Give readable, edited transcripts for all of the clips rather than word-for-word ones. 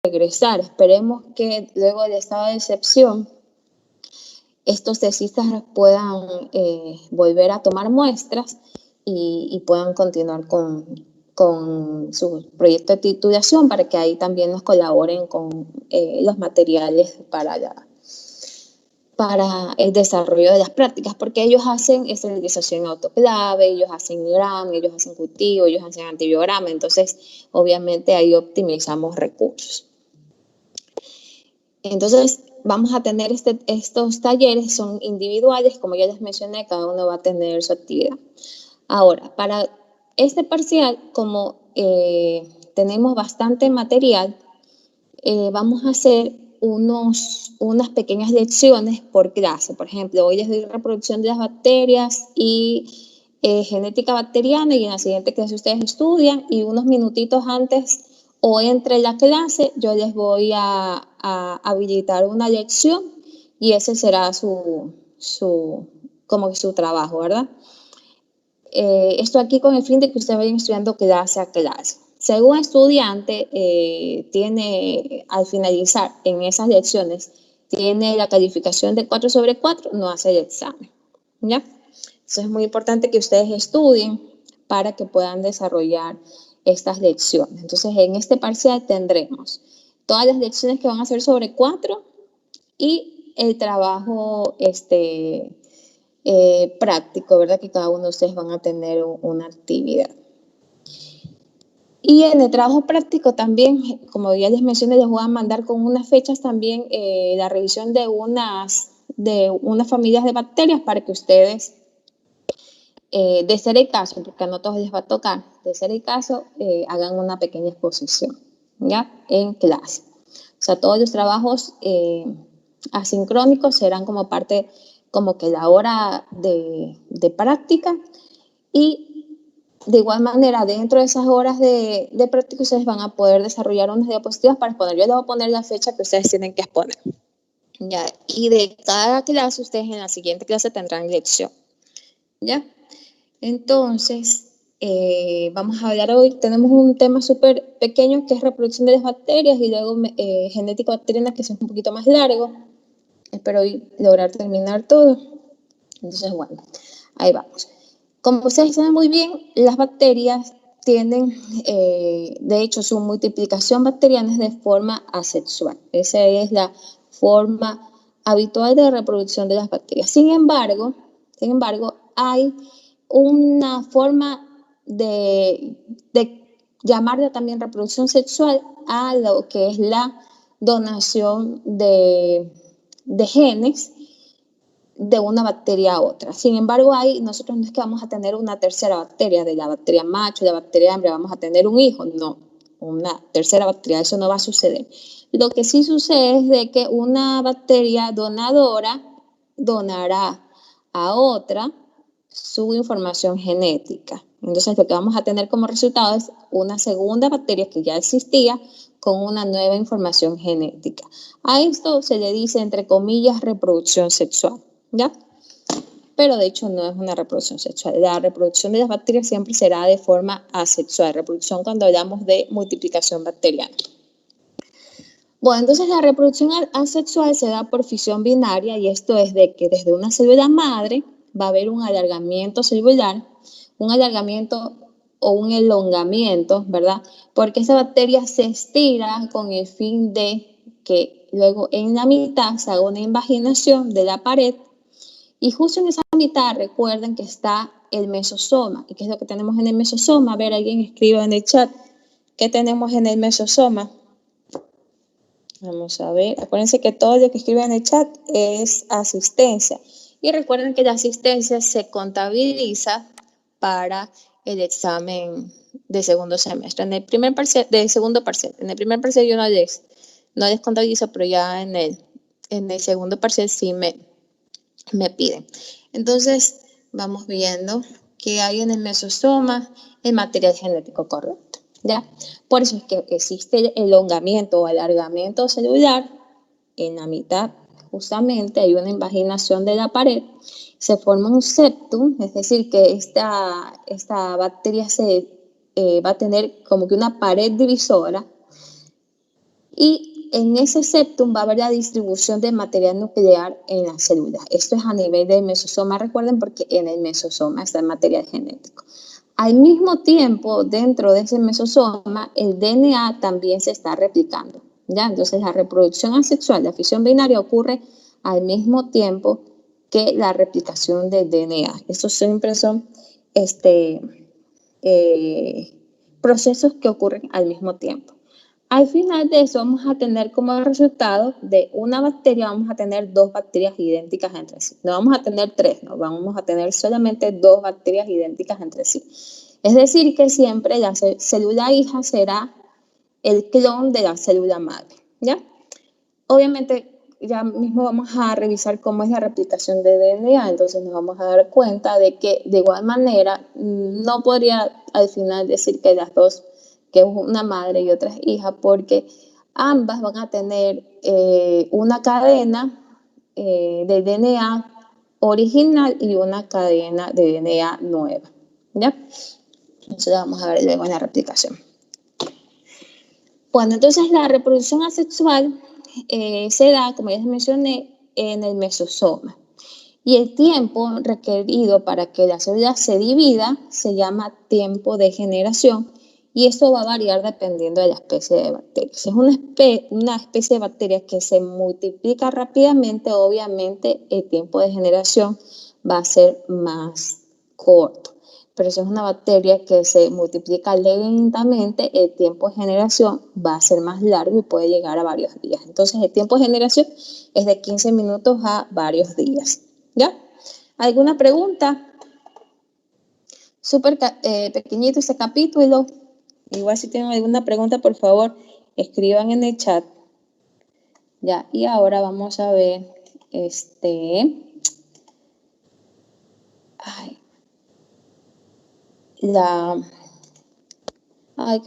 regresar. Esperemos que luego del estado de excepción estos tesistas puedan volver a tomar muestras y puedan continuar con su proyecto de titulación para que ahí también nos colaboren con los materiales para el desarrollo de las prácticas, porque ellos hacen esterilización autoclave, ellos hacen gram, ellos hacen cultivo, ellos hacen antibiograma, entonces obviamente ahí optimizamos recursos. Entonces vamos a tener estos talleres, son individuales, como ya les mencioné, cada uno va a tener su actividad. Ahora, para este parcial, como tenemos bastante material, vamos a hacer unas pequeñas lecciones por clase. Por ejemplo, hoy les doy reproducción de las bacterias y genética bacteriana, y en la siguiente clase ustedes estudian, y unos minutitos antes o entre la clase yo les voy a habilitar una lección y ese será como que su trabajo, ¿verdad? Esto aquí con el fin de que ustedes vayan estudiando clase a clase. Si algún estudiante tiene, al finalizar en esas lecciones, tiene la calificación de 4/4, no hace el examen, ¿ya? Entonces es muy importante que ustedes estudien para que puedan desarrollar estas lecciones. Entonces en este parcial tendremos todas las lecciones que van a ser sobre 4 y el trabajo práctico, ¿verdad? Que cada uno de ustedes van a tener una actividad. Y en el trabajo práctico también, como ya les mencioné, les voy a mandar con unas fechas también la revisión de unas familias de bacterias para que ustedes, de ser el caso, porque no a todos les va a tocar, de ser el caso, hagan una pequeña exposición, ¿ya? En clase. O sea, todos los trabajos asincrónicos serán como parte, como que la hora de práctica, y de igual manera, dentro de esas horas de práctica, ustedes van a poder desarrollar unas diapositivas para exponer. Yo les voy a poner la fecha que ustedes tienen que exponer, ¿ya? Y de cada clase, ustedes en la siguiente clase tendrán lección, ¿ya? Entonces, vamos a hablar hoy, tenemos un tema súper pequeño que es reproducción de las bacterias, y luego genética bacteriana, que es un poquito más largo. Espero hoy lograr terminar todo. Entonces, bueno, ahí vamos. Como ustedes saben muy bien, las bacterias tienen, de hecho, su multiplicación bacteriana es de forma asexual. Esa es la forma habitual de reproducción de las bacterias. Sin embargo, hay una forma de llamarla también reproducción sexual a lo que es la donación de genes de una bacteria a otra. Sin embargo, nosotros no es que vamos a tener una tercera bacteria, de la bacteria macho, de la bacteria hembra, vamos a tener un hijo, no, una tercera bacteria, eso no va a suceder. Lo que sí sucede es de que una bacteria donadora donará a otra su información genética. Entonces, lo que vamos a tener como resultado es una segunda bacteria que ya existía con una nueva información genética. A esto se le dice, entre comillas, reproducción sexual, ¿ya? Pero de hecho no es una reproducción sexual. La reproducción de las bacterias siempre será de forma asexual. Reproducción cuando hablamos de multiplicación bacteriana. Bueno, entonces la reproducción asexual se da por fisión binaria, y esto es de que desde una célula madre va a haber un alargamiento celular, un alargamiento o un elongamiento, ¿verdad? Porque esa bacteria se estira con el fin de que luego en la mitad se haga una invaginación de la pared, y justo en esa mitad recuerden que está el mesosoma. ¿Y qué es lo que tenemos en el mesosoma? A ver, alguien escriba en el chat, ¿qué tenemos en el mesosoma? Vamos a ver, acuérdense que todo lo que escriben en el chat es asistencia. Y recuerden que la asistencia se contabiliza para el examen de segundo semestre. En el primer parcial, de segundo parcial, en el primer parcial yo no les contabilizo, pero ya en el segundo parcial sí me piden. Entonces, vamos viendo que hay en el mesosoma el material genético correcto, ¿ya? Por eso es que existe el elongamiento o alargamiento celular. En la mitad, justamente, hay una invaginación de la pared, se forma un septum, es decir, que esta bacteria va a tener como que una pared divisora, Y en ese septum va a haber la distribución de material nuclear en las células. Esto es a nivel del mesosoma, recuerden, porque en el mesosoma está el material genético. Al mismo tiempo, dentro de ese mesosoma, el DNA también se está replicando, ¿ya? Entonces, la reproducción asexual, la fisión binaria, ocurre al mismo tiempo que la replicación del DNA. Estos siempre son procesos que ocurren al mismo tiempo. Al final de eso vamos a tener como resultado de una bacteria, vamos a tener dos bacterias idénticas entre sí. No vamos a tener tres, no, vamos a tener solamente dos bacterias idénticas entre sí. Es decir, que siempre la célula hija será el clon de la célula madre, ¿ya? Obviamente, ya mismo vamos a revisar cómo es la replicación de DNA, entonces nos vamos a dar cuenta de que de igual manera no podría al final decir que las dos, que es una madre y otra es hija, porque ambas van a tener una cadena de DNA original y una cadena de DNA nueva, ¿ya? Entonces vamos a ver luego en la replicación. Bueno, entonces la reproducción asexual se da, como ya les mencioné, en el mesosoma. Y el tiempo requerido para que la célula se divida se llama tiempo de generación, y esto va a variar dependiendo de la especie de bacteria. Si es una especie de bacteria que se multiplica rápidamente, obviamente el tiempo de generación va a ser más corto. Pero si es una bacteria que se multiplica lentamente, el tiempo de generación va a ser más largo y puede llegar a varios días. Entonces, el tiempo de generación es de 15 minutos a varios días. ¿Ya? ¿Alguna pregunta? Súper pequeñito este capítulo. Igual si tienen alguna pregunta, por favor, escriban en el chat. Ya, y ahora vamos a ver ¿qué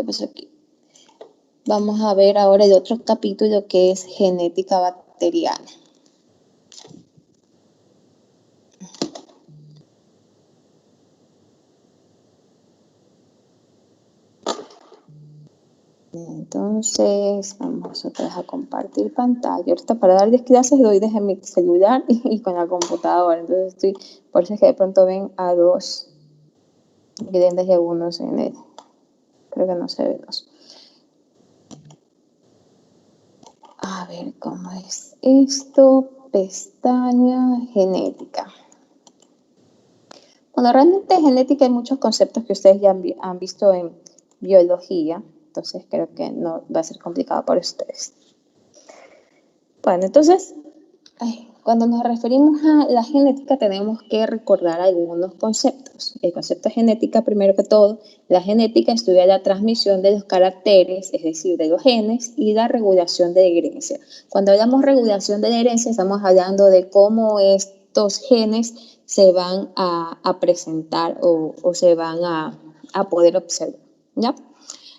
pasó aquí? Vamos a ver ahora el otro capítulo que es genética bacteriana. Entonces, vamos otra vez a compartir pantalla. Ahorita para darles clases doy desde mi celular y con la computadora. Entonces por eso es que de pronto ven a dos grandes y algunos en él. Creo que no se ven dos. A ver, ¿cómo es esto? Pestaña genética. Bueno, realmente genética hay muchos conceptos que ustedes ya han visto en biología. Entonces creo que no va a ser complicado para ustedes. Bueno, entonces, cuando nos referimos a la genética tenemos que recordar algunos conceptos. El concepto de genética, primero que todo, la genética estudia la transmisión de los caracteres, es decir, de los genes, y la regulación de la herencia. Cuando hablamos de regulación de la herencia, estamos hablando de cómo estos genes se van a presentar o se van a poder observar, ¿ya?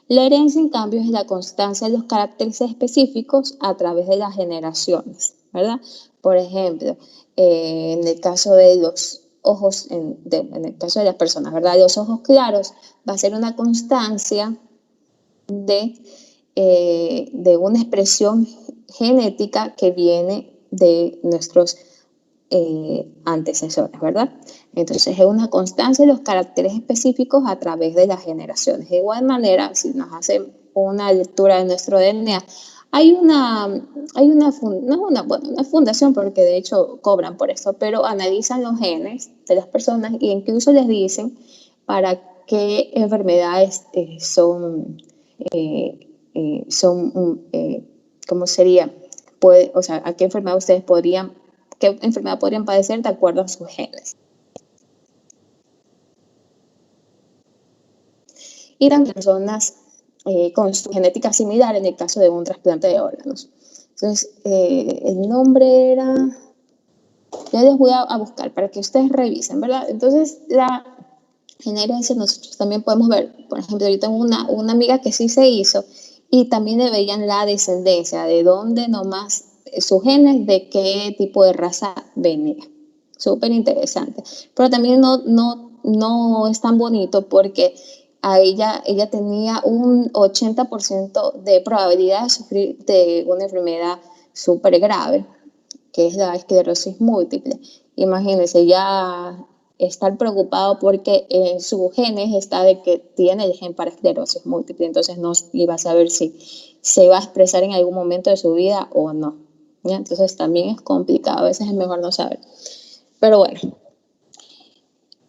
La herencia, en cambio, es la constancia de los caracteres específicos a través de las generaciones, ¿verdad? Por ejemplo, en el caso de los ojos, en el caso de las personas, ¿verdad? Los ojos claros va a ser una constancia de una expresión genética que viene de nuestros antecesores, ¿verdad? Entonces es una constancia de los caracteres específicos a través de las generaciones. De igual manera, si nos hacen una lectura de nuestro DNA, no es una fundación porque de hecho cobran por eso, pero analizan los genes de las personas e incluso les dicen para qué enfermedades ¿cómo sería? A qué enfermedad ustedes qué enfermedad podrían padecer de acuerdo a sus genes. Y eran personas con su genética similar en el caso de un trasplante de órganos. Entonces, el nombre era... Ya les voy a buscar para que ustedes revisen, ¿verdad? Entonces, la herencia nosotros también podemos ver, por ejemplo, yo tengo una amiga que sí se hizo y también le veían la descendencia, de dónde nomás sus genes, de qué tipo de raza venía. Súper interesante. Pero también no es tan bonito porque ella tenía un 80% de probabilidad de sufrir de una enfermedad súper grave, que es la esclerosis múltiple. Imagínense, ya estar preocupado porque en sus genes está de que tiene el gen para esclerosis múltiple, entonces no iba a saber si se va a expresar en algún momento de su vida o no. ¿Ya? Entonces también es complicado, a veces es mejor no saber. Pero bueno,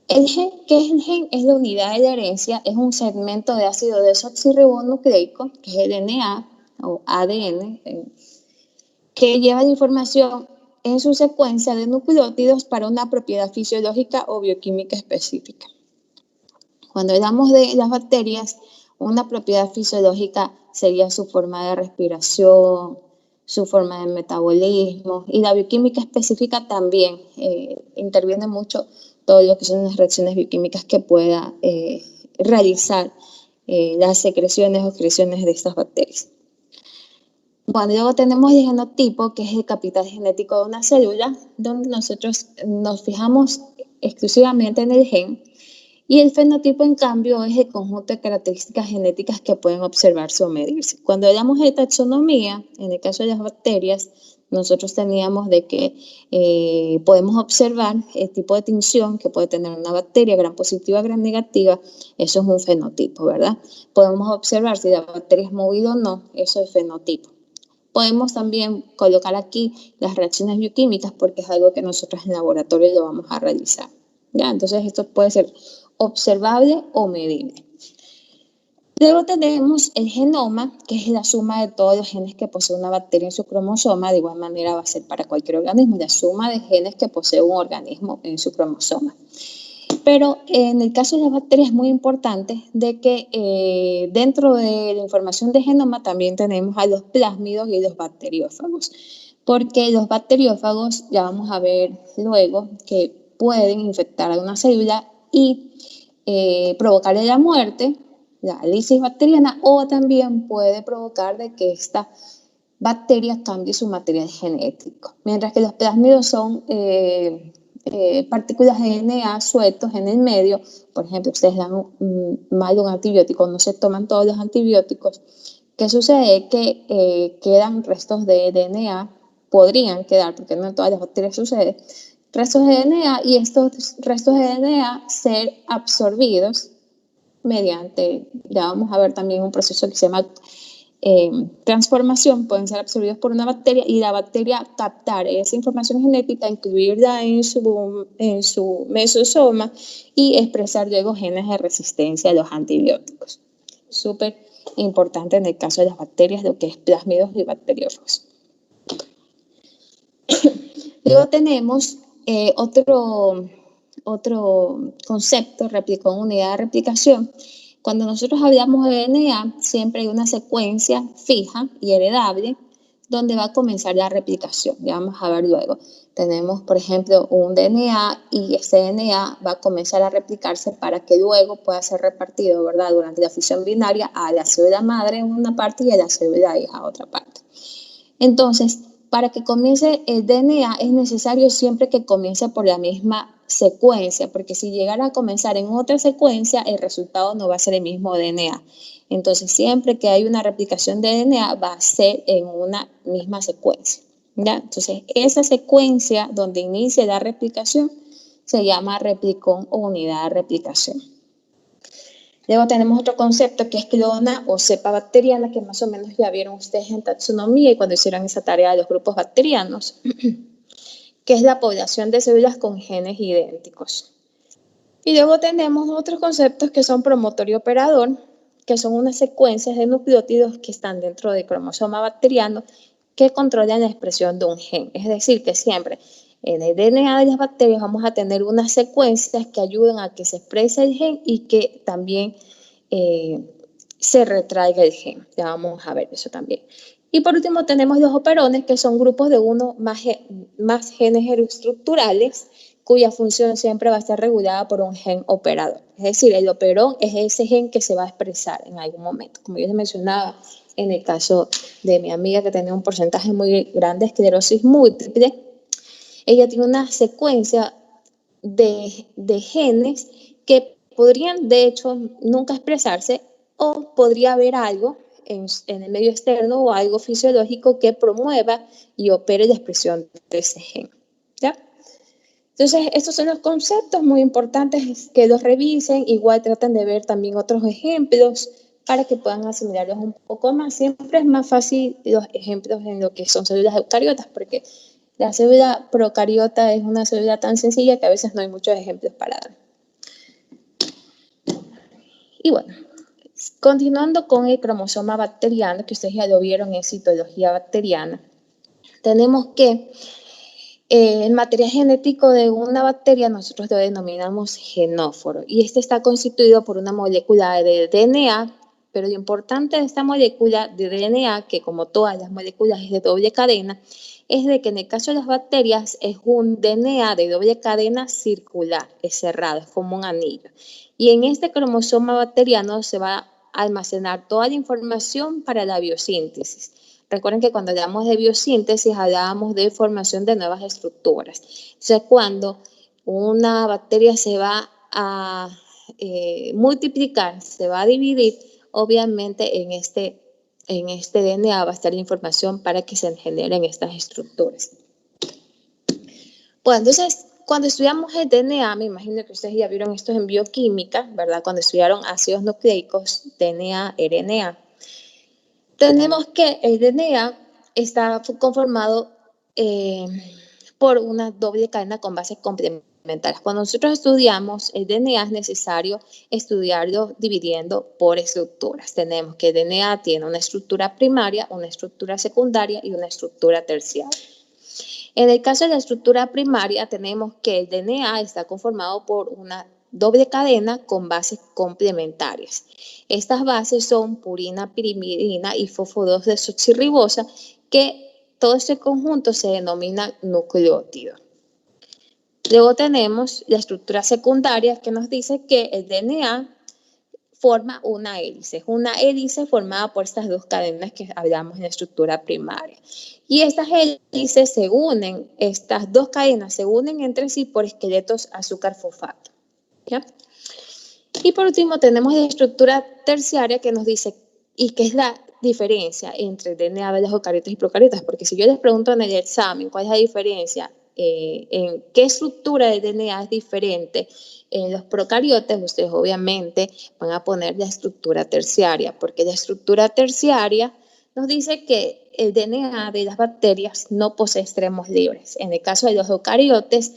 el gen, ¿qué es el gen? Es la unidad de la herencia, es un segmento de ácido desoxirribonucleico, que es el DNA o ADN, que lleva la información en su secuencia de nucleótidos para una propiedad fisiológica o bioquímica específica. Cuando hablamos de las bacterias, una propiedad fisiológica sería su forma de respiración, su forma de metabolismo, y la bioquímica específica también interviene mucho todo lo que son las reacciones bioquímicas que pueda realizar las secreciones o excreciones de estas bacterias. Bueno, luego tenemos el genotipo, que es el capital genético de una célula, donde nosotros nos fijamos exclusivamente en el gen, y el fenotipo, en cambio, es el conjunto de características genéticas que pueden observarse o medirse. Cuando hablamos de taxonomía, en el caso de las bacterias, nosotros teníamos de que podemos observar el tipo de tinción que puede tener una bacteria, gram positiva, gram negativa, eso es un fenotipo, ¿verdad? Podemos observar si la bacteria es movida o no, eso es fenotipo. Podemos también colocar aquí las reacciones bioquímicas porque es algo que nosotros en laboratorio lo vamos a realizar. ¿Ya? Entonces esto puede ser observable o medible. Luego tenemos el genoma, que es la suma de todos los genes que posee una bacteria en su cromosoma. De igual manera va a ser para cualquier organismo, la suma de genes que posee un organismo en su cromosoma. Pero en el caso de las bacterias es muy importante de que dentro de la información de genoma también tenemos a los plásmidos y los bacteriófagos, porque los bacteriófagos, ya vamos a ver luego, que pueden infectar a una célula y provocarle la muerte, la lisis bacteriana, o también puede provocar de que esta bacteria cambie su material genético, mientras que los plásmidos son partículas de DNA sueltos en el medio. Por ejemplo, ustedes dan mal un antibiótico, no se toman todos los antibióticos. ¿Qué sucede? Que quedan restos de DNA, podrían quedar, porque no en todas las bacterias sucede, restos de DNA, y estos restos de DNA ser absorbidos mediante, ya vamos a ver también un proceso que se llama transformación, pueden ser absorbidos por una bacteria y la bacteria captar esa información genética, incluirla en su mesosoma y expresar luego genes de resistencia a los antibióticos. Súper importante en el caso de las bacterias, lo que es plásmidos y bacteriófagos. Luego tenemos otro concepto, replicón, unidad de replicación. Cuando nosotros hablamos de DNA, siempre hay una secuencia fija y heredable donde va a comenzar la replicación. Ya vamos a ver luego. Tenemos, por ejemplo, un DNA y ese DNA va a comenzar a replicarse para que luego pueda ser repartido, ¿verdad? Durante la fisión binaria a la célula madre en una parte y a la célula hija a otra parte. Entonces, para que comience el DNA es necesario siempre que comience por la misma secuencia, porque si llegara a comenzar en otra secuencia, el resultado no va a ser el mismo DNA. Entonces, siempre que hay una replicación de DNA, va a ser en una misma secuencia, ¿ya? Entonces, esa secuencia donde inicia la replicación se llama replicón o unidad de replicación. Luego tenemos otro concepto que es clona o cepa bacteriana, que más o menos ya vieron ustedes en taxonomía y cuando hicieron esa tarea de los grupos bacterianos, que es la población de células con genes idénticos. Y luego tenemos otros conceptos que son promotor y operador, que son unas secuencias de nucleótidos que están dentro del cromosoma bacteriano que controlan la expresión de un gen. Es decir, que siempre en el DNA de las bacterias vamos a tener unas secuencias que ayudan a que se exprese el gen y que también se retraiga el gen. Ya vamos a ver eso también. Y por último tenemos los operones, que son grupos de uno más genes estructurales cuya función siempre va a estar regulada por un gen operador. Es decir, el operón es ese gen que se va a expresar en algún momento. Como yo les mencionaba, en el caso de mi amiga que tenía un porcentaje muy grande de esclerosis múltiple, ella tiene una secuencia de genes que podrían de hecho nunca expresarse, o podría haber algo en el medio externo o algo fisiológico que promueva y opere la expresión de ese gen. ¿Ya? Entonces, estos son los conceptos muy importantes que los revisen. Igual tratan de ver también otros ejemplos para que puedan asimilarlos un poco más. Siempre es más fácil los ejemplos en lo que son células eucariotas, porque la célula procariota es una célula tan sencilla que a veces no hay muchos ejemplos para dar. Y bueno, continuando con el cromosoma bacteriano, que ustedes ya lo vieron en citología bacteriana, tenemos que el material genético de una bacteria nosotros lo denominamos genóforo, y este está constituido por una molécula de DNA, pero lo importante de esta molécula de DNA, que como todas las moléculas es de doble cadena, es de que en el caso de las bacterias es un DNA de doble cadena circular, es cerrado, es como un anillo. Y en este cromosoma bacteriano se va a almacenar toda la información para la biosíntesis. Recuerden que cuando hablamos de biosíntesis hablábamos de formación de nuevas estructuras. Entonces, cuando una bacteria se va a multiplicar, se va a dividir, obviamente en este DNA va a estar la información para que se generen estas estructuras. Bueno, entonces, cuando estudiamos el DNA, me imagino que ustedes ya vieron esto en bioquímica, ¿verdad? Cuando estudiaron ácidos nucleicos, DNA, RNA. Tenemos que el DNA está conformado por una doble cadena con bases complementarias. Cuando nosotros estudiamos el DNA es necesario estudiarlo dividiendo por estructuras. Tenemos que el DNA tiene una estructura primaria, una estructura secundaria y una estructura terciaria. En el caso de la estructura primaria tenemos que el DNA está conformado por una doble cadena con bases complementarias. Estas bases son purina, pirimidina y fosfodiesoxirribosa, que todo este conjunto se denomina nucleótido. Luego tenemos la estructura secundaria que nos dice que el DNA forma una hélice formada por estas dos cadenas que hablamos en la estructura primaria. Y estas hélices se unen, estas dos cadenas se unen entre sí por esqueletos azúcar-fosfato. ¿Ya? Y por último tenemos la estructura terciaria que nos dice, y qué es la diferencia entre el DNA de los eucariotas y procariotas, porque si yo les pregunto en el examen cuál es la diferencia, en qué estructura de DNA es diferente en los procariotas, ustedes obviamente van a poner la estructura terciaria, porque la estructura terciaria nos dice que el DNA de las bacterias no posee extremos libres. En el caso de los eucariotes,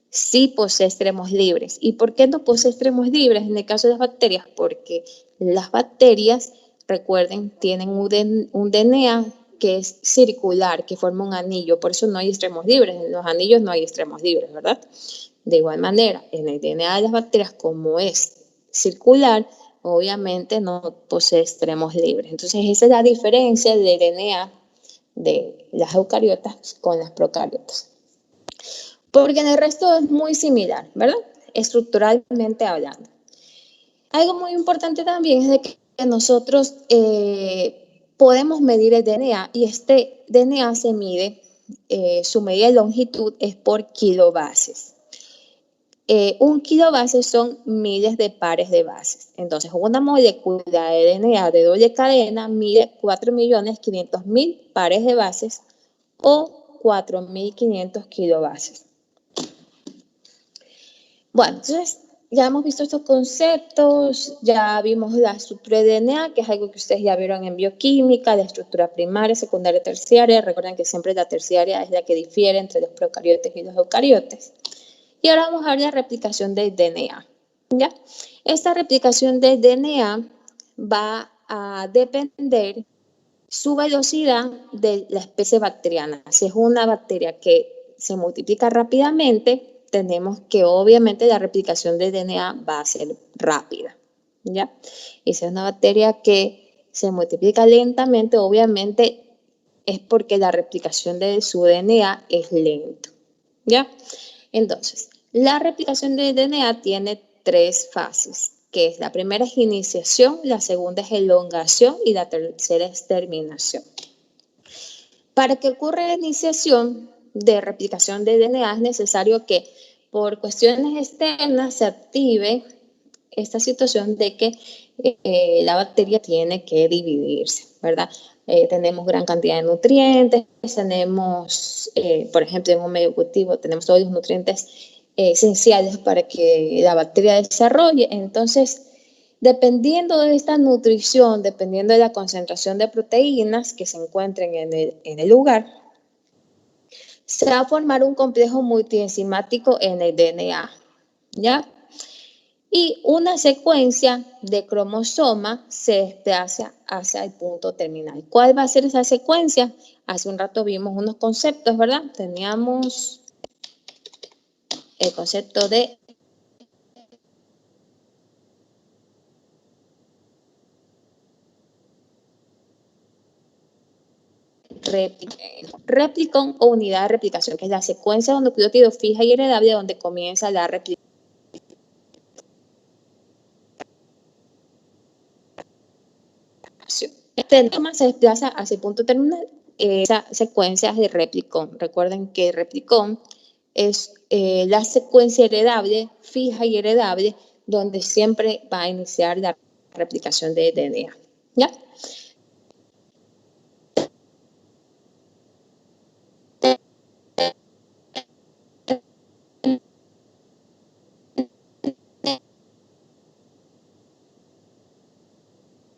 sí posee extremos libres. ¿Y por qué no posee extremos libres en el caso de las bacterias? Porque las bacterias, recuerden, tienen un DNA que es circular, que forma un anillo, por eso no hay extremos libres. En los anillos no hay extremos libres, ¿verdad? De igual manera, en el DNA de las bacterias, como es circular, obviamente no posee extremos libres. Entonces, esa es la diferencia del DNA de las eucariotas con las procariotas. Porque en el resto es muy similar, ¿verdad? Estructuralmente hablando. Algo muy importante también es de que nosotros podemos medir el DNA, y este DNA se mide, su medida de longitud es por kilobases. Un kilobase son miles de pares de bases. Entonces, una molécula de DNA de doble cadena mide 4.500.000 pares de bases o 4.500 kilobases. Bueno, entonces ya hemos visto estos conceptos, ya vimos la estructura de DNA, que es algo que ustedes ya vieron en bioquímica, la estructura primaria, secundaria, terciaria. Recuerden que siempre la terciaria es la que difiere entre los procariotes y los eucariotes. Y ahora vamos a ver la replicación del DNA. ¿Ya? Esta replicación del DNA va a depender su velocidad de la especie bacteriana. Si es una bacteria que se multiplica rápidamente, tenemos que obviamente la replicación del DNA va a ser rápida, ¿ya? Y si es una bacteria que se multiplica lentamente, obviamente es porque la replicación de su DNA es lento, ¿ya? Entonces, la replicación del DNA tiene tres fases, que es la primera es iniciación, la segunda es elongación y la tercera es terminación. Para que ocurra la iniciación de replicación de DNA es necesario que por cuestiones externas se active esta situación de que la bacteria tiene que dividirse, ¿verdad? Tenemos gran cantidad de nutrientes, tenemos, por ejemplo, en un medio cultivo tenemos todos los nutrientes esenciales para que la bacteria desarrolle. Entonces, dependiendo de esta nutrición, dependiendo de la concentración de proteínas que se encuentren en el lugar, se va a formar un complejo multienzimático en el DNA, ¿ya? Y una secuencia de cromosoma se desplaza hacia el punto terminal. ¿Cuál va a ser esa secuencia? Hace un rato vimos unos conceptos, ¿verdad? Teníamos el concepto de replicón o unidad de replicación, que es la secuencia de nucleótidos fija y heredable donde comienza la replicación. Este tema se desplaza hacia el punto terminal. Esa secuencia de replicón. Recuerden que replicón es la secuencia heredable, fija y heredable, donde siempre va a iniciar la replicación de DNA. ¿Ya?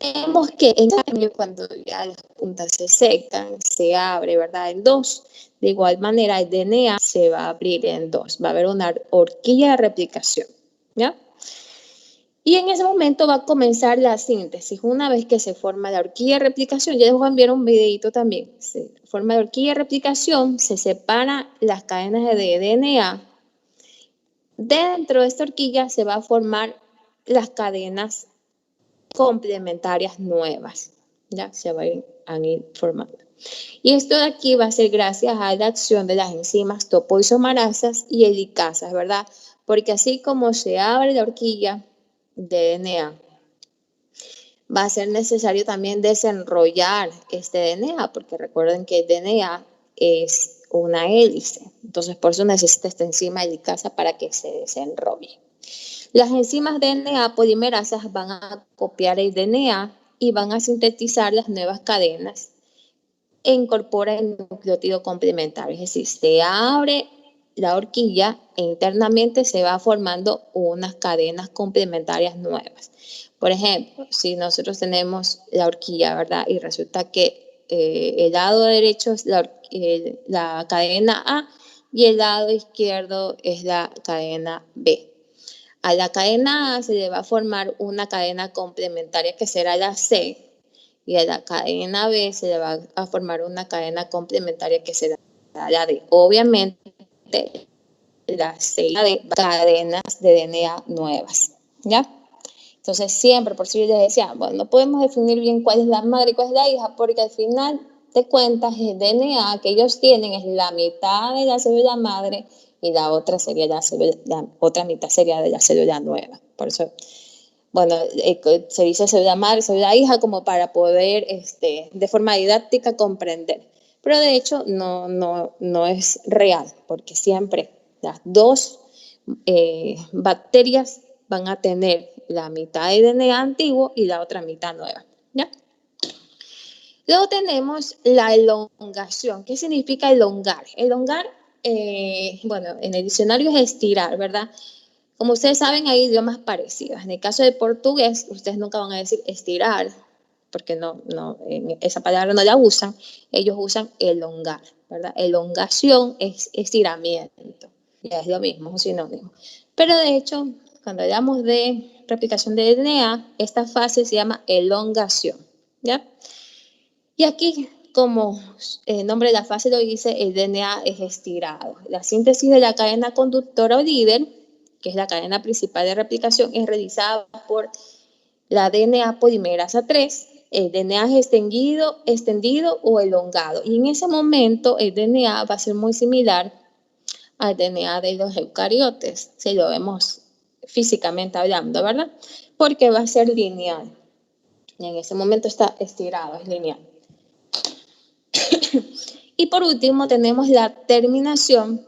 Vemos que en cambio cuando ya las puntas se secan, se abre, ¿verdad? En dos. De igual manera el DNA se va a abrir en dos. Va a haber una horquilla de replicación. ¿Ya? Y en ese momento va a comenzar la síntesis. Una vez que se forma la horquilla de replicación, ya les voy a enviar un videito también. Se forma la horquilla de replicación, se separan las cadenas de DNA. Dentro de esta horquilla se va a formar las cadenas complementarias nuevas. Ya se van a ir formando. Y esto de aquí va a ser gracias a la acción de las enzimas topoisomerasas y helicasas, ¿verdad? Porque así como se abre la horquilla de DNA, va a ser necesario también desenrollar este DNA, porque recuerden que el DNA es una hélice, entonces por eso necesita esta enzima helicasa para que se desenrolle. Las enzimas DNA polimerasas van a copiar el DNA y van a sintetizar las nuevas cadenas e incorpora el nucleótido complementario, es decir, se abre la horquilla e internamente se va formando unas cadenas complementarias nuevas. Por ejemplo, si nosotros tenemos la horquilla, ¿verdad? Y resulta que el lado derecho es la cadena A y el lado izquierdo es la cadena B. A la cadena A se le va a formar una cadena complementaria que será la C, y a la cadena B se le va a formar una cadena complementaria que será la D. Obviamente, la C y la D cadenas de DNA nuevas, ¿ya? Entonces siempre, por si yo les decía, bueno, no podemos definir bien cuál es la madre y cuál es la hija, porque al final de cuentas el DNA que ellos tienen es la mitad de la célula madre y la otra sería la otra mitad sería de la célula nueva. Por eso, bueno, se dice célula madre, célula hija, como para poder, de forma didáctica, comprender. Pero de hecho no es real, porque siempre las dos bacterias van a tener la mitad de DNA antiguo y la otra mitad nueva, ¿ya? Luego tenemos la elongación. ¿Qué significa elongar? Elongar, bueno, en el diccionario es estirar, ¿verdad? Como ustedes saben, hay idiomas parecidos. En el caso del portugués, ustedes nunca van a decir estirar, porque esa palabra no la usan. Ellos usan elongar, ¿verdad? Elongación es estiramiento. Ya es lo mismo, es un sinónimo. Pero de hecho, cuando hablamos de replicación de DNA, esta fase se llama elongación, ¿ya? Y aquí, como el nombre de la fase lo dice, el DNA es estirado. La síntesis de la cadena conductora o líder, que es la cadena principal de replicación, es realizada por la DNA polimerasa 3. El DNA es extendido o elongado. Y en ese momento el DNA va a ser muy similar al DNA de los eucariotes, si lo vemos físicamente hablando, ¿verdad? Porque va a ser lineal. Y en ese momento está estirado, es lineal. Y por último tenemos la terminación,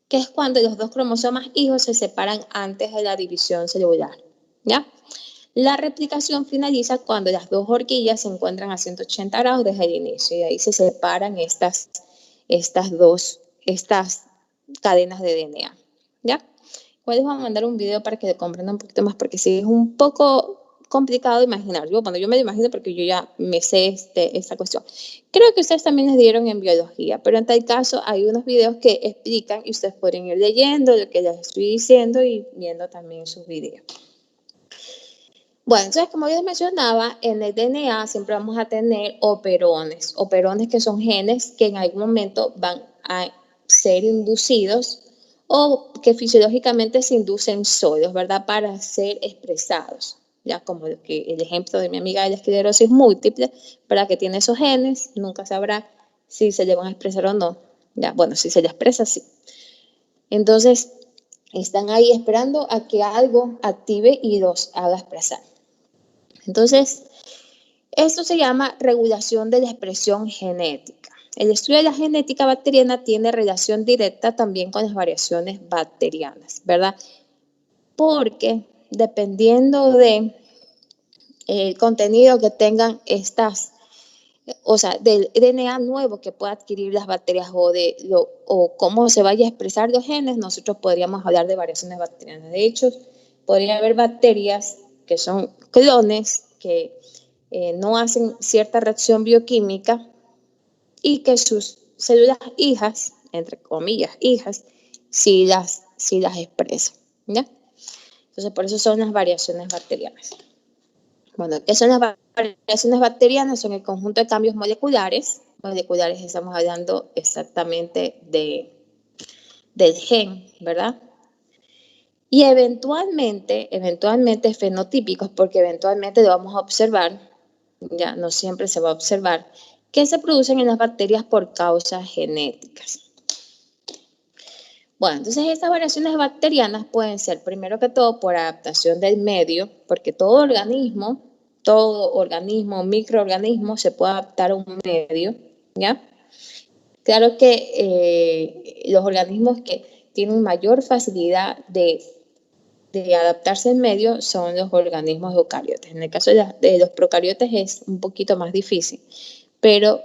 que es cuando los dos cromosomas hijos se separan antes de la división celular. ¿ya? La replicación finaliza cuando las dos horquillas se encuentran a 180 grados desde el inicio y ahí se separan estas cadenas de DNA, ¿ya? Hoy les voy a mandar un video para que comprendan un poquito más porque sí es un poco complicado imaginar. Cuando yo me lo imagino porque yo ya me sé esta cuestión. Creo que ustedes también les dieron en biología, pero en tal caso hay unos videos que explican y ustedes pueden ir leyendo lo que les estoy diciendo y viendo también sus videos. Bueno, entonces como yo les mencionaba, en el DNA siempre vamos a tener operones que son genes que en algún momento van a ser inducidos o que fisiológicamente se inducen solos, ¿verdad? Para ser expresados. Ya como el ejemplo de mi amiga de la esclerosis múltiple, para que tiene esos genes, nunca sabrá si se le van a expresar o no. Ya, bueno, si se le expresa, sí. Entonces, están ahí esperando a que algo active y los haga expresar. Entonces, esto se llama regulación de la expresión genética. El estudio de la genética bacteriana tiene relación directa también con las variaciones bacterianas, ¿verdad? Porque dependiendo del contenido que tengan o sea, del DNA nuevo que pueda adquirir las bacterias o cómo se vaya a expresar los genes, nosotros podríamos hablar de variaciones bacterianas. De hecho, podría haber bacterias que son clones que no hacen cierta reacción bioquímica y que sus células hijas, entre comillas, hijas, sí las expresan, ¿ya? Entonces, por eso son las variaciones bacterianas. Bueno, ¿qué son las variaciones bacterianas? Son el conjunto de cambios moleculares. Moleculares estamos hablando exactamente del gen, ¿verdad? Y eventualmente fenotípicos, porque eventualmente lo vamos a observar, ya no siempre se va a observar, que se producen en las bacterias por causas genéticas. Bueno, entonces estas variaciones bacterianas pueden ser, primero que todo, por adaptación del medio, porque todo organismo, microorganismo, se puede adaptar a un medio, ¿ya? Claro que los organismos que tienen mayor facilidad de adaptarse al medio son los organismos eucariotes. En el caso de los procariotes es un poquito más difícil, pero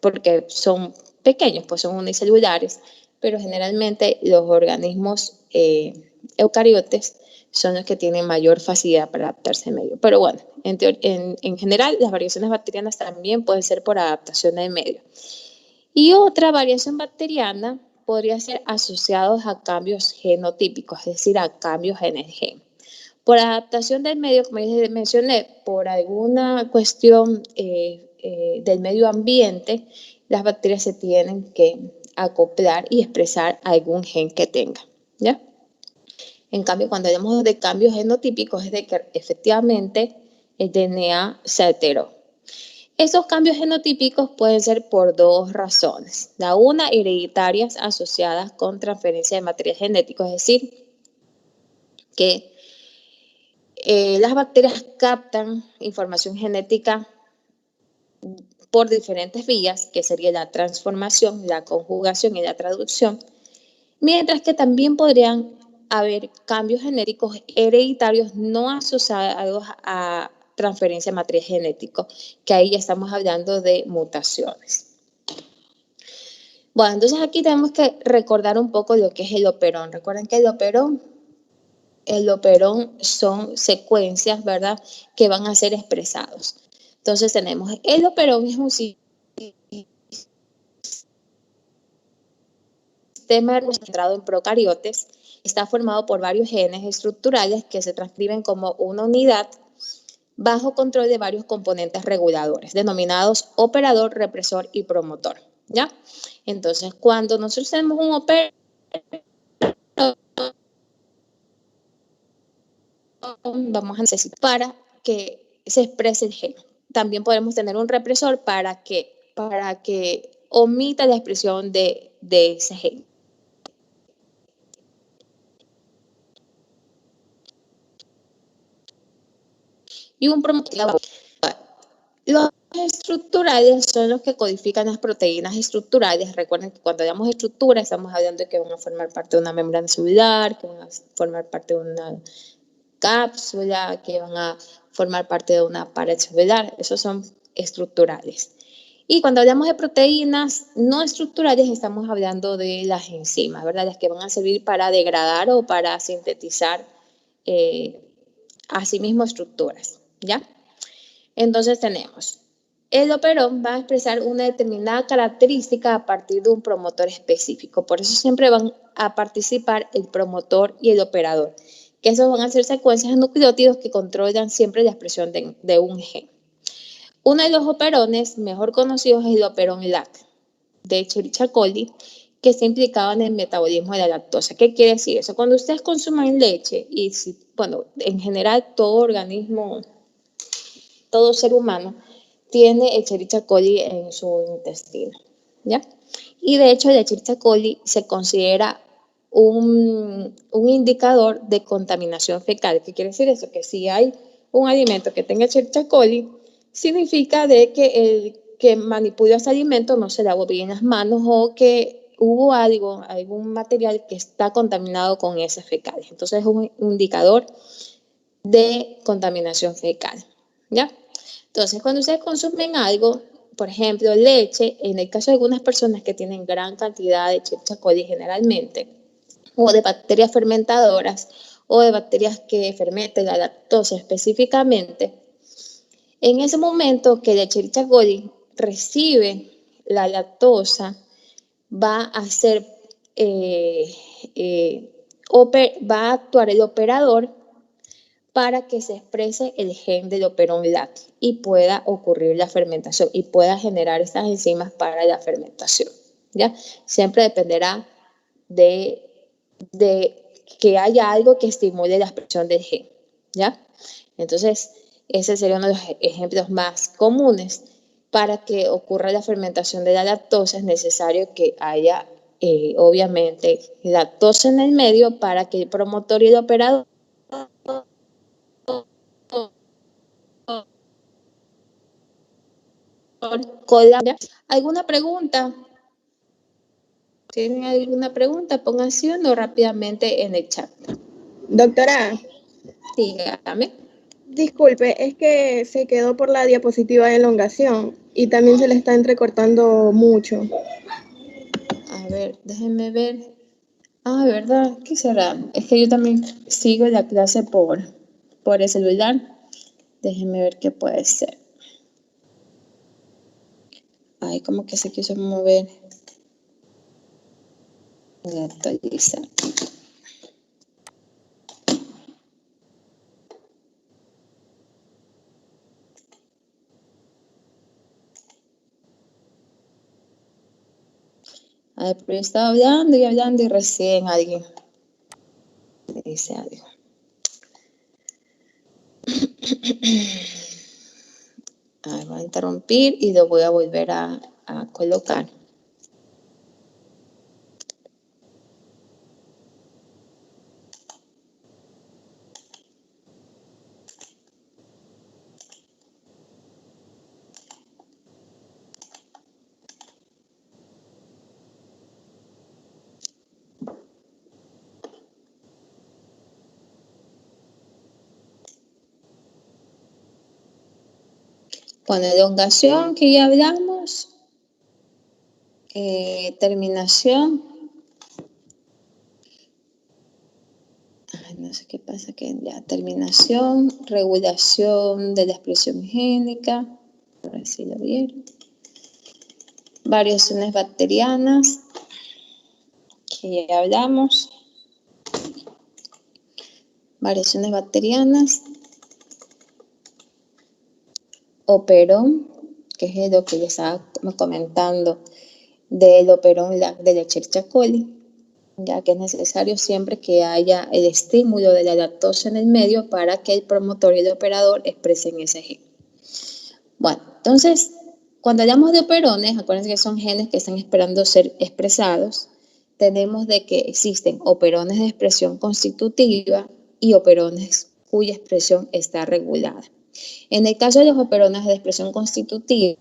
porque son pequeños, pues son unicelulares, pero generalmente los organismos eucariotes son los que tienen mayor facilidad para adaptarse al medio. Pero bueno, en general las variaciones bacterianas también pueden ser por adaptación al medio. Y otra variación bacteriana podría ser asociados a cambios genotípicos, es decir, a cambios en el gen. Por adaptación del medio, como ya mencioné, por alguna cuestión del medio ambiente, las bacterias se tienen que acoplar y expresar algún gen que tengan, ¿ya? En cambio, cuando hablamos de cambios genotípicos, es de que efectivamente el DNA se alteró. Esos cambios genotípicos pueden ser por dos razones. La una, hereditarias asociadas con transferencia de material genético, es decir, que las bacterias captan información genética por diferentes vías, que sería la transformación, la conjugación y la traducción, mientras que también podrían haber cambios genéticos hereditarios no asociados a transferencia de material genético, que ahí ya estamos hablando de mutaciones. Bueno, entonces aquí tenemos que recordar un poco lo que es el operón. Recuerden que el operón son secuencias, ¿verdad?, que van a ser expresados. Entonces tenemos el operón es un sistema centrado en procariotes. Está formado por varios genes estructurales que se transcriben como una unidad bajo control de varios componentes reguladores, denominados operador, represor y promotor, ¿ya? Entonces, cuando nosotros tenemos un operador, vamos a necesitar para que se exprese el gen. También podemos tener un represor para que omita la expresión de ese gen. Y un promotor. Los estructurales son los que codifican las proteínas estructurales. Recuerden que cuando hablamos de estructura estamos hablando de que van a formar parte de una membrana celular, que van a formar parte de una cápsula, que van a formar parte de una pared celular. Esos son estructurales. Y cuando hablamos de proteínas no estructurales, estamos hablando de las enzimas, ¿verdad? Las que van a servir para degradar o para sintetizar asimismo estructuras, ¿ya? Entonces tenemos, el operón va a expresar una determinada característica a partir de un promotor específico. Por eso siempre van a participar el promotor y el operador, que esos van a ser secuencias de nucleótidos que controlan siempre la expresión de un gen. Uno de los operones mejor conocidos es el operón LAC de Escherichia coli, que está implicado en el metabolismo de la lactosa. ¿Qué quiere decir eso? Cuando ustedes consumen leche, y bueno, en general todo organismo, todo ser humano, tiene Escherichia coli en su intestino, ¿ya? Y de hecho, el Escherichia coli se considera un indicador de contaminación fecal. ¿Qué quiere decir eso? Que si hay un alimento que tenga Escherichia coli, significa de que el que manipuló ese alimento no se lavó bien las manos o que hubo algún material que está contaminado con esas fecales. Entonces es un indicador de contaminación fecal, ¿ya? Entonces, cuando ustedes consumen algo, por ejemplo, leche, en el caso de algunas personas que tienen gran cantidad de Escherichia coli generalmente, o de bacterias fermentadoras, o de bacterias que fermentan la lactosa específicamente, en ese momento que la Escherichia coli recibe la lactosa, va a actuar el operador para que se exprese el gen del operón LAC y pueda ocurrir la fermentación y pueda generar estas enzimas para la fermentación, ¿ya? Siempre dependerá de que haya algo que estimule la expresión del gen, ¿ya? Entonces, ese sería uno de los ejemplos más comunes. Para que ocurra la fermentación de la lactosa es necesario que haya, obviamente, lactosa en el medio para que el promotor y el operador ¿Alguna pregunta? ¿Tienen alguna pregunta? Pongan sí o no rápidamente en el chat. Doctora, dígame. Disculpe, es que se quedó por la diapositiva de elongación y también se le está entrecortando mucho. A ver, déjenme ver. Ah, ¿verdad? ¿Qué será? Es que yo también sigo la clase por el celular. Déjenme ver qué puede ser. Ay, como que se quiso mover. Voy a actualizar. A ver, pero yo estaba hablando y recién alguien me dice algo. Voy a interrumpir y lo voy a volver a colocar. Con elongación que ya hablamos, terminación. Ay, no sé qué pasa, que ya terminación, regulación de la expresión génica, a ver si lo vieron. Variaciones bacterianas, que ya hablamos. Variaciones bacterianas. Operón, que es lo que les estaba comentando del operón de la Escherichia coli, ya que es necesario siempre que haya el estímulo de la lactosa en el medio para que el promotor y el operador expresen ese gen. Bueno, entonces, cuando hablamos de operones, acuérdense que son genes que están esperando ser expresados. Tenemos de que existen operones de expresión constitutiva y operones cuya expresión está regulada. En el caso de los operones de expresión constitutiva,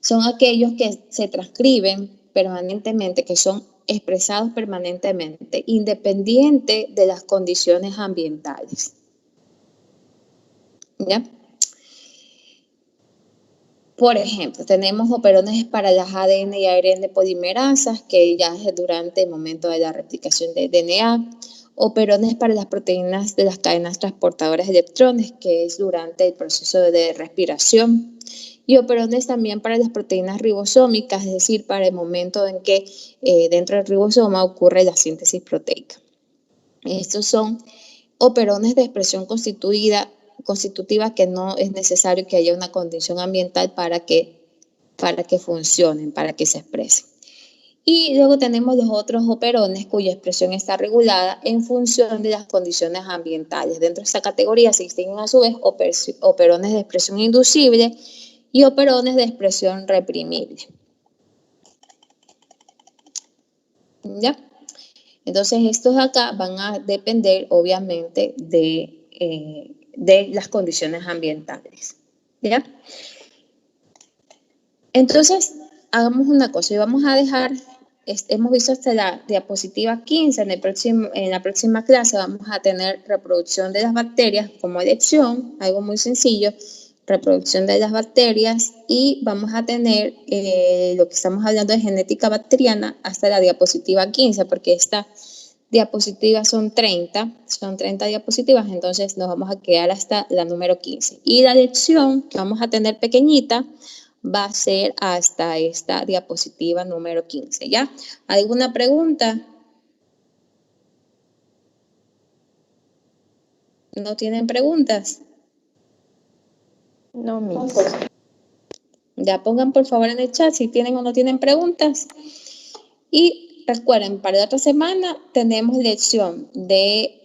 son aquellos que se transcriben permanentemente, que son expresados permanentemente, independiente de las condiciones ambientales, ¿Ya? Por ejemplo, tenemos operones para las ADN y ARN polimerasas, que ya es durante el momento de la replicación del DNA. Operones para las proteínas de las cadenas transportadoras de electrones, que es durante el proceso de respiración. Y operones también para las proteínas ribosómicas, es decir, para el momento en que dentro del ribosoma ocurre la síntesis proteica. Estos son operones de expresión constitutiva que no es necesario que haya una condición ambiental para que funcionen, para que se expresen. Y luego tenemos los otros operones cuya expresión está regulada en función de las condiciones ambientales. Dentro de esta categoría se distinguen a su vez operones de expresión inducible y operones de expresión reprimible. ¿Ya? Entonces estos acá van a depender obviamente de las condiciones ambientales. ¿Ya? Entonces, hagamos una cosa y vamos a dejar, hemos visto hasta la diapositiva 15, en la próxima clase vamos a tener reproducción de las bacterias como lección, algo muy sencillo, reproducción de las bacterias, y vamos a tener lo que estamos hablando de genética bacteriana hasta la diapositiva 15, porque esta diapositivas son 30 diapositivas, entonces nos vamos a quedar hasta la número 15. Y la lección que vamos a tener pequeñita va a ser hasta esta diapositiva número 15, ¿ya? ¿Alguna pregunta? ¿No tienen preguntas? No, Miss. Ya pongan por favor en el chat si tienen o no tienen preguntas. Y recuerden, para la otra semana tenemos lección de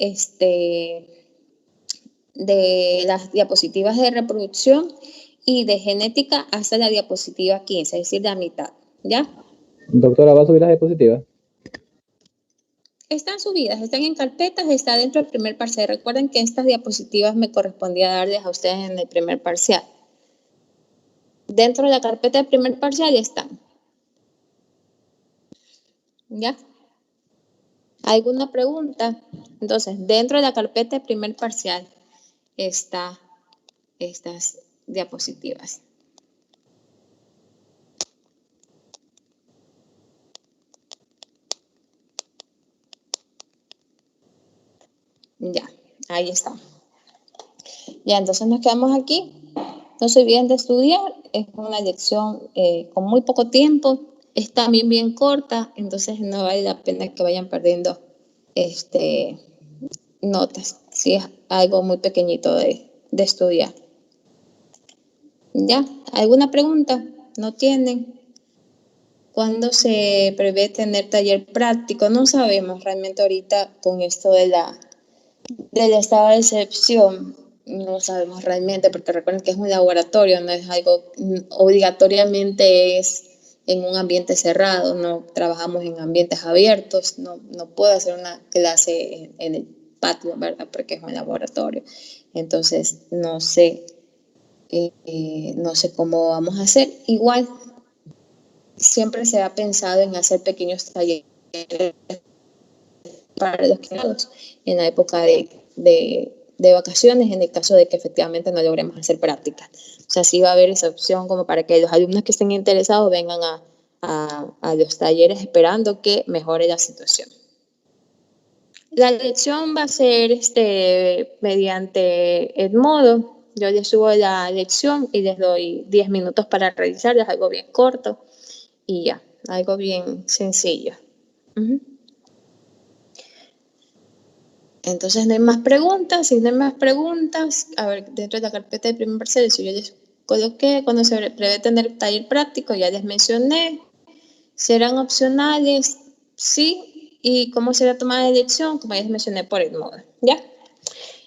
las diapositivas de reproducción y de genética hasta la diapositiva 15, es decir, la mitad, ¿ya? Doctora, ¿va a subir las diapositivas? Están subidas, están en carpetas, está dentro del primer parcial. Recuerden que estas diapositivas me correspondía darles a ustedes en el primer parcial. Dentro de la carpeta del primer parcial están. ¿Ya? ¿Alguna pregunta? Entonces, dentro de la carpeta del primer parcial están estas diapositivas. Ya, ahí está. Ya, entonces nos quedamos aquí. No se olviden de estudiar. Es una lección con muy poco tiempo. Es también bien corta, entonces no vale la pena que vayan perdiendo notas. Si es algo muy pequeñito de estudiar. ¿Ya? ¿Alguna pregunta? ¿No tienen? ¿Cuándo se prevé tener taller práctico? No sabemos realmente ahorita con esto del estado de excepción. No sabemos realmente, porque recuerden que es un laboratorio, no es algo obligatoriamente es en un ambiente cerrado, no trabajamos en ambientes abiertos, no puedo hacer una clase en el patio, ¿verdad? Porque es un laboratorio. Entonces, no sé cómo vamos a hacer. Igual, siempre se ha pensado en hacer pequeños talleres para los quedados en la época de vacaciones, en el caso de que efectivamente no logremos hacer prácticas. O sea, sí va a haber esa opción como para que los alumnos que estén interesados vengan a los talleres esperando que mejore la situación. La lección va a ser mediante Edmodo. Yo les subo la lección y les doy 10 minutos para realizarla, es algo bien corto y ya, algo bien sencillo. Entonces no hay más preguntas. Si no hay más preguntas, a ver, dentro de la carpeta de primer parcial, yo les coloqué cuando se prevé tener taller práctico, ya les mencioné. ¿Serán opcionales? Sí. ¿Y cómo será tomada la elección? Como ya les mencioné por Edmodo, ¿ya?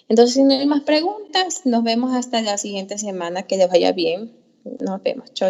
Entonces, si no hay más preguntas, nos vemos hasta la siguiente semana. Que les vaya bien. Nos vemos. Chao.